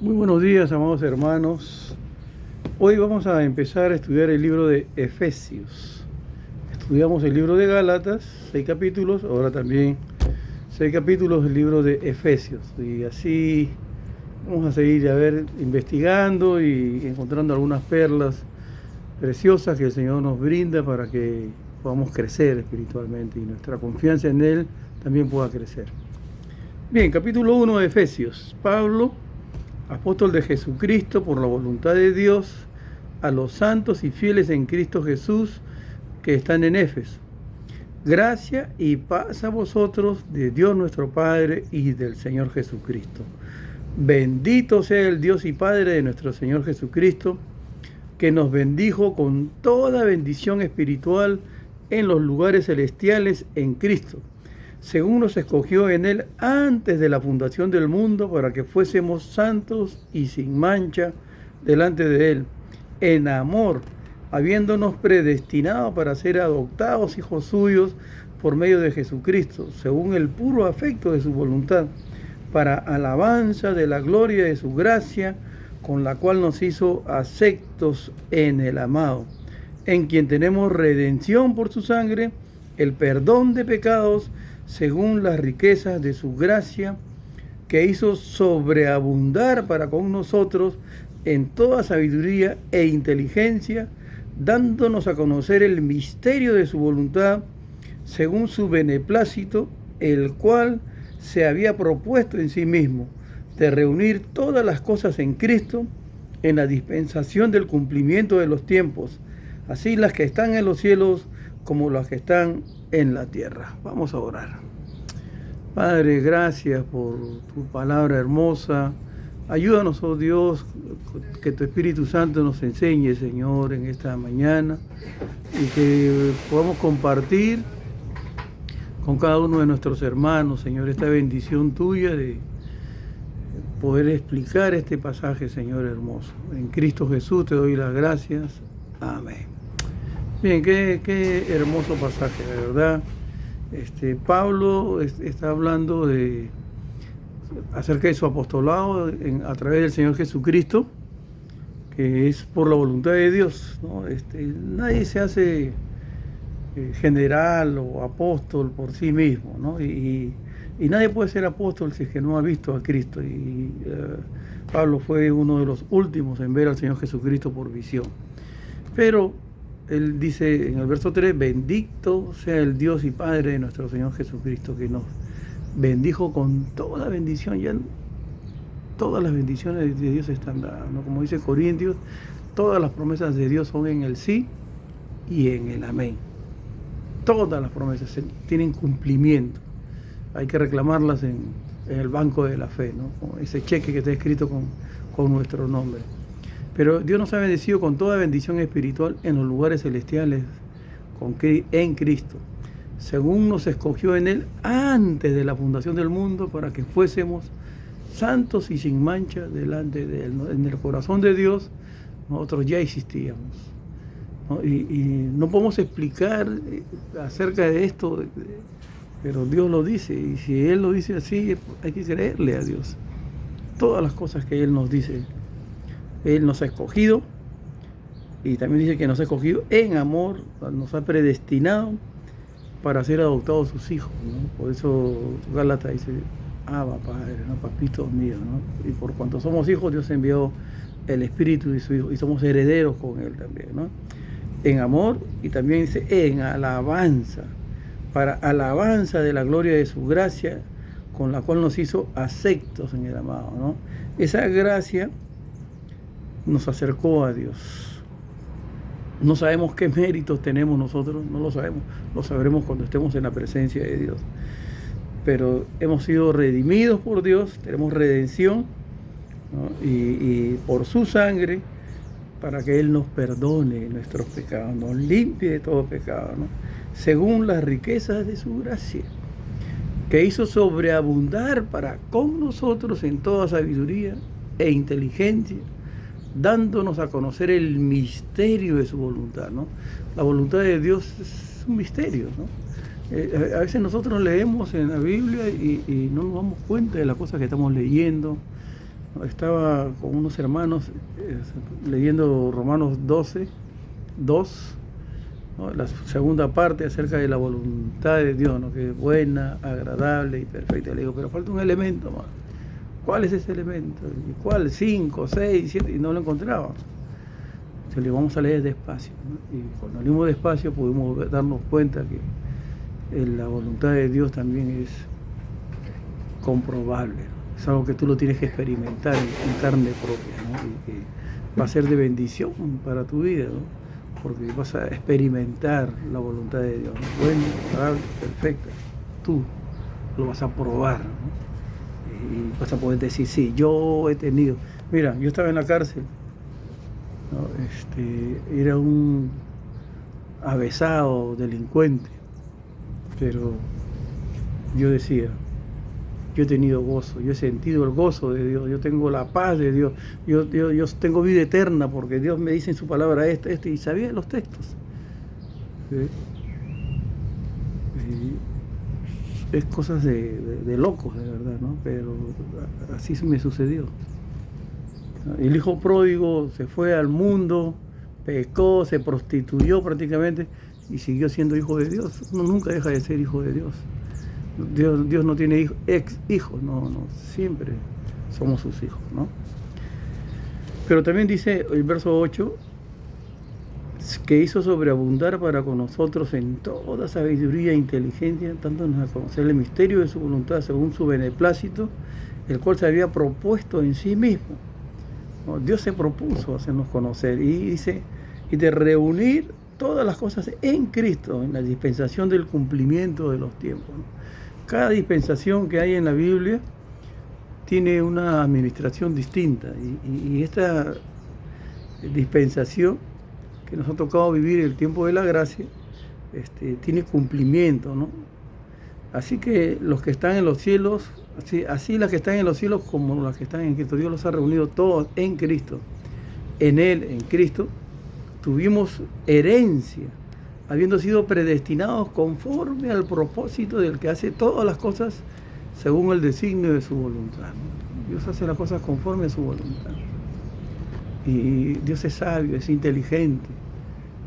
Muy buenos días, amados hermanos. Hoy vamos a empezar a estudiar el libro de Efesios. Estudiamos el libro de Gálatas, 6 capítulos, ahora también 6 capítulos del libro de Efesios. Y así vamos a seguir investigando y encontrando algunas perlas preciosas que el Señor nos brinda para que podamos crecer espiritualmente y nuestra confianza en Él también pueda crecer. Bien, capítulo 1 de Efesios. Pablo, apóstol de Jesucristo por la voluntad de Dios, a los santos y fieles en Cristo Jesús que están en Éfeso. Gracia y paz a vosotros de Dios nuestro Padre y del Señor Jesucristo. Bendito sea el Dios y Padre de nuestro Señor Jesucristo, que nos bendijo con toda bendición espiritual en los lugares celestiales en Cristo, según nos escogió en Él antes de la fundación del mundo, para que fuésemos santos y sin mancha delante de Él, en amor, habiéndonos predestinado para ser adoptados hijos suyos por medio de Jesucristo, según el puro afecto de su voluntad, para alabanza de la gloria de su gracia, con la cual nos hizo aceptos en el amado, en quien tenemos redención por su sangre, el perdón de pecados, según las riquezas de su gracia, que hizo sobreabundar para con nosotros en toda sabiduría e inteligencia, dándonos a conocer el misterio de su voluntad, según su beneplácito, el cual se había propuesto en sí mismo, de reunir todas las cosas en Cristo, en la dispensación del cumplimiento de los tiempos, así las que están en los cielos como las que están en la tierra. Vamos a orar. Padre, gracias por tu palabra hermosa. Ayúdanos, oh Dios, que tu Espíritu Santo nos enseñe, Señor, en esta mañana, y que podamos compartir con cada uno de nuestros hermanos, Señor, esta bendición tuya de poder explicar este pasaje, Señor hermoso. En Cristo Jesús te doy las gracias. Amén. Bien, qué hermoso pasaje, de verdad. Pablo está hablando acerca de su apostolado a través del Señor Jesucristo, que es por la voluntad de Dios, ¿no? Nadie se hace general o apóstol por sí mismo, ¿no? Y nadie puede ser apóstol si es que no ha visto a Cristo. Pablo fue uno de los últimos en ver al Señor Jesucristo por visión. Pero él dice en el verso 3, bendito sea el Dios y Padre de nuestro Señor Jesucristo, que nos bendijo con toda bendición. Ya todas las bendiciones de Dios están dadas, ¿no? Como dice Corintios, todas las promesas de Dios son en el sí y en el amén. Todas las promesas tienen cumplimiento. Hay que reclamarlas en el banco de la fe, ¿no? Como ese cheque que está escrito con nuestro nombre. Pero Dios nos ha bendecido con toda bendición espiritual en los lugares celestiales en Cristo, según nos escogió en Él antes de la fundación del mundo, para que fuésemos santos y sin mancha delante de Él, ¿no? En el corazón de Dios nosotros ya existíamos, ¿no? Y no podemos explicar acerca de esto, pero Dios lo dice, y si Él lo dice así, hay que creerle a Dios. Todas las cosas que Él nos dice, Él nos ha escogido, y también dice que nos ha escogido en amor, nos ha predestinado para ser adoptados sus hijos, ¿no? Por eso Gálatas dice, Abba, Padre, ¿no? Papito mío, ¿no? Y por cuanto somos hijos, Dios envió el Espíritu de su Hijo, y somos herederos con Él también, ¿no? En amor, y también dice en alabanza, para alabanza de la gloria de su gracia, con la cual nos hizo aceptos en el amado, ¿no? Esa gracia nos acercó a Dios. No sabemos qué méritos tenemos nosotros, no lo sabemos, lo sabremos cuando estemos en la presencia de Dios. Pero hemos sido redimidos por Dios, tenemos redención, ¿no? Y por su sangre, para que Él nos perdone nuestros pecados, nos limpie de todo pecado, ¿no? Según las riquezas de su gracia, que hizo sobreabundar para con nosotros en toda sabiduría e inteligencia, dándonos a conocer el misterio de su voluntad, ¿no? La voluntad de Dios es un misterio, ¿no? A veces nosotros leemos en la Biblia y no nos damos cuenta de las cosas que estamos leyendo, Estaba con unos hermanos leyendo Romanos 12, 2, ¿no? La segunda parte acerca de la voluntad de Dios, ¿no? Que es buena, agradable y perfecta. Le digo, pero falta un elemento más. ¿Cuál es ese elemento? ¿Y cuál? 5, 6, 7, y no lo encontraba. Entonces le vamos a leer despacio, ¿no? Y cuando leímos despacio pudimos darnos cuenta que la voluntad de Dios también es comprobable, ¿no? Es algo que tú lo tienes que experimentar en carne propia, ¿no? Y que va a ser de bendición para tu vida, ¿no? Porque vas a experimentar la voluntad de Dios, ¿no? Buena, agradable, perfecta. Tú lo vas a probar, ¿no? Y vas a poder decir, sí, yo he tenido. Mira, yo estaba en la cárcel, ¿no? Era un avesado delincuente, pero yo decía, yo he tenido gozo, yo he sentido el gozo de Dios, yo tengo la paz de Dios, yo tengo vida eterna porque Dios me dice en su palabra esto, y sabía los textos. ¿Sí? Es cosas de locos, de verdad, ¿no? Pero así me sucedió. El hijo pródigo se fue al mundo, pecó, se prostituyó prácticamente y siguió siendo hijo de Dios. Uno nunca deja de ser hijo de Dios. Dios no tiene hijos, no, siempre somos sus hijos, ¿no? Pero también dice el verso 8, que hizo sobreabundar para con nosotros en toda sabiduría e inteligencia, dándonos a conocer el misterio de su voluntad según su beneplácito, el cual se había propuesto en sí mismo. ¿No? Dios se propuso hacernos conocer y dice, y de reunir todas las cosas en Cristo, en la dispensación del cumplimiento de los tiempos, ¿no? Cada dispensación que hay en la Biblia tiene una administración distinta y esta dispensación que nos ha tocado vivir el tiempo de la gracia, tiene cumplimiento, ¿no? Así que los que están en los cielos, así las que están en los cielos como las que están en Cristo, Dios los ha reunido todos en Cristo. En Él, en Cristo, tuvimos herencia, habiendo sido predestinados conforme al propósito del que hace todas las cosas según el designio de su voluntad, ¿no? Dios hace las cosas conforme a su voluntad. Y Dios es sabio, es inteligente,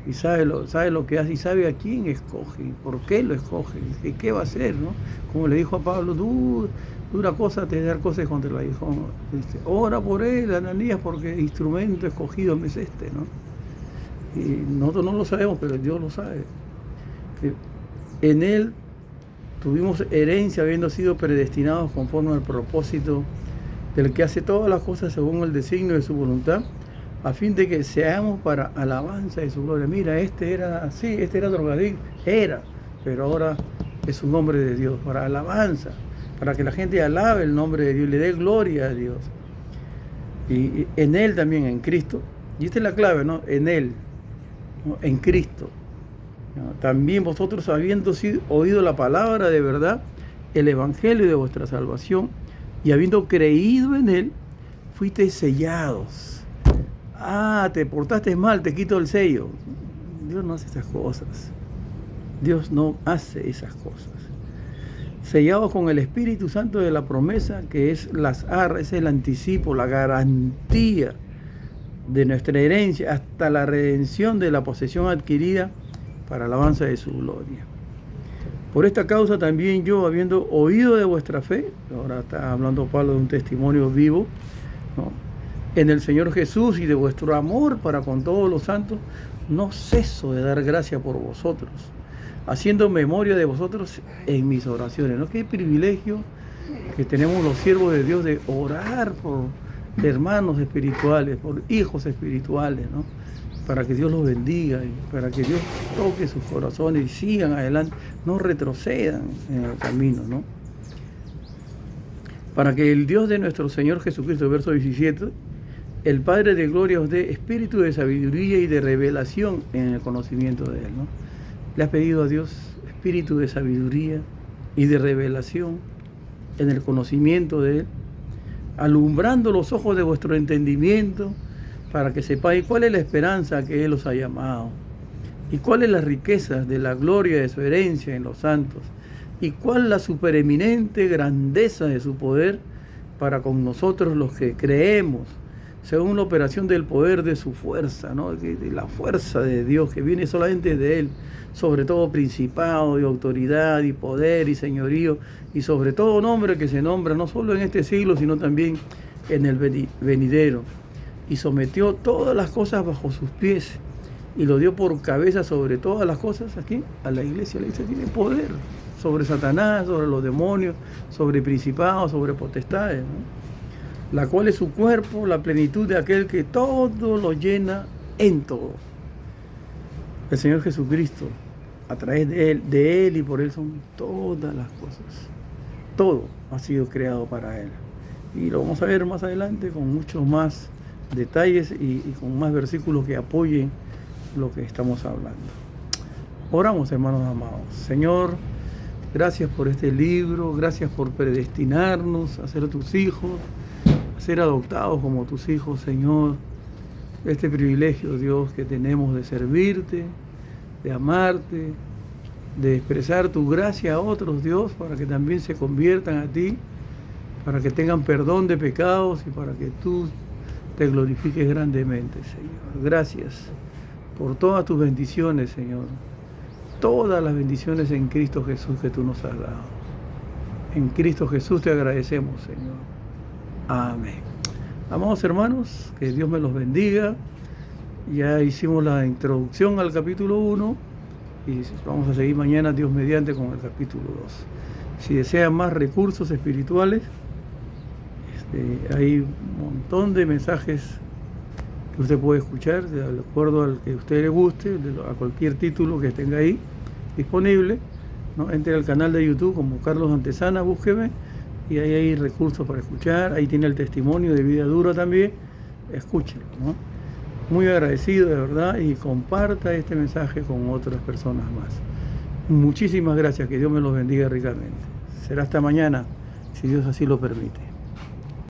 y sabe lo que hace, y sabe a quién escoge, y por qué lo escoge, y qué va a hacer, ¿no? Como le dijo a Pablo, dura cosa te dar cosas contra el aguijón. Ora por él, Ananías, porque instrumento escogido me es ¿no? Y nosotros no lo sabemos, pero Dios lo sabe. En Él tuvimos herencia, habiendo sido predestinados conforme al propósito del que hace todas las cosas según el designio de su voluntad, a fin de que seamos para alabanza de su gloria. Mira, este era drogadicto, pero ahora es un hombre de Dios, para alabanza, para que la gente alabe el nombre de Dios, le dé gloria a Dios. Y en Él también, en Cristo, y esta es la clave, ¿no? En Él, ¿no? En Cristo, ¿no? También vosotros, habiendo oído la palabra de verdad, el evangelio de vuestra salvación, y habiendo creído en Él, fuisteis sellados. Te portaste mal, te quito el sello. Dios no hace esas cosas. Dios no hace esas cosas. Sellados con el Espíritu Santo de la promesa, que es las arras, es el anticipo, la garantía de nuestra herencia hasta la redención de la posesión adquirida para alabanza de su gloria. Por esta causa también yo, habiendo oído de vuestra fe, ahora está hablando Pablo de un testimonio vivo, ¿no?, en el Señor Jesús y de vuestro amor para con todos los santos, no ceso de dar gracia por vosotros, haciendo memoria de vosotros en mis oraciones, ¿no? Qué privilegio que tenemos los siervos de Dios de orar por hermanos espirituales, por hijos espirituales, ¿no? Para que Dios los bendiga y para que Dios toque sus corazones y sigan adelante, no retrocedan en el camino, ¿no? Para que el Dios de nuestro Señor Jesucristo, verso 17, el Padre de gloria os dé espíritu de sabiduría y de revelación en el conocimiento de Él, ¿no? Le has pedido a Dios espíritu de sabiduría y de revelación en el conocimiento de Él, alumbrando los ojos de vuestro entendimiento, para que sepáis cuál es la esperanza que Él os ha llamado, y cuáles las riquezas de la gloria de su herencia en los santos, y cuál la supereminente grandeza de su poder para con nosotros los que creemos, según la operación del poder de su fuerza, ¿no? De la fuerza de Dios que viene solamente de Él, sobre todo principado y autoridad y poder y señorío, y sobre todo nombre que se nombra no solo en este siglo, sino también en el venidero. Y sometió todas las cosas bajo sus pies, y lo dio por cabeza sobre todas las cosas aquí, a la iglesia. La iglesia tiene poder sobre Satanás, sobre los demonios, sobre principados, sobre potestades, ¿no? La cual es su cuerpo, la plenitud de aquel que todo lo llena en todo. El Señor Jesucristo, a través de Él y por Él son todas las cosas. Todo ha sido creado para Él. Y lo vamos a ver más adelante con muchos más detalles y con más versículos que apoyen lo que estamos hablando. Oramos, hermanos amados. Señor, gracias por este libro, gracias por predestinarnos a ser tus hijos, a ser adoptados como tus hijos, Señor. Este privilegio, Dios, que tenemos de servirte, de amarte, de expresar tu gracia a otros, Dios, para que también se conviertan a ti, para que tengan perdón de pecados y para que tú te glorifiques grandemente, Señor. Gracias por todas tus bendiciones, Señor. Todas las bendiciones en Cristo Jesús que tú nos has dado. En Cristo Jesús te agradecemos, Señor. Amén. Amados hermanos, que Dios me los bendiga. Ya hicimos la introducción al capítulo 1 y vamos a seguir mañana, Dios mediante, con el capítulo 2. Si desean más recursos espirituales, hay un montón de mensajes que usted puede escuchar de acuerdo al que a usted le guste, a cualquier título que tenga ahí disponible, ¿no? Entre al canal de YouTube como Carlos Antesana, búsqueme, y ahí hay recursos para escuchar. Ahí tiene el testimonio de vida dura también, escúchelo, ¿no? Muy agradecido, de verdad, y comparta este mensaje con otras personas más. Muchísimas gracias, que Dios me los bendiga ricamente. Será hasta mañana, si Dios así lo permite.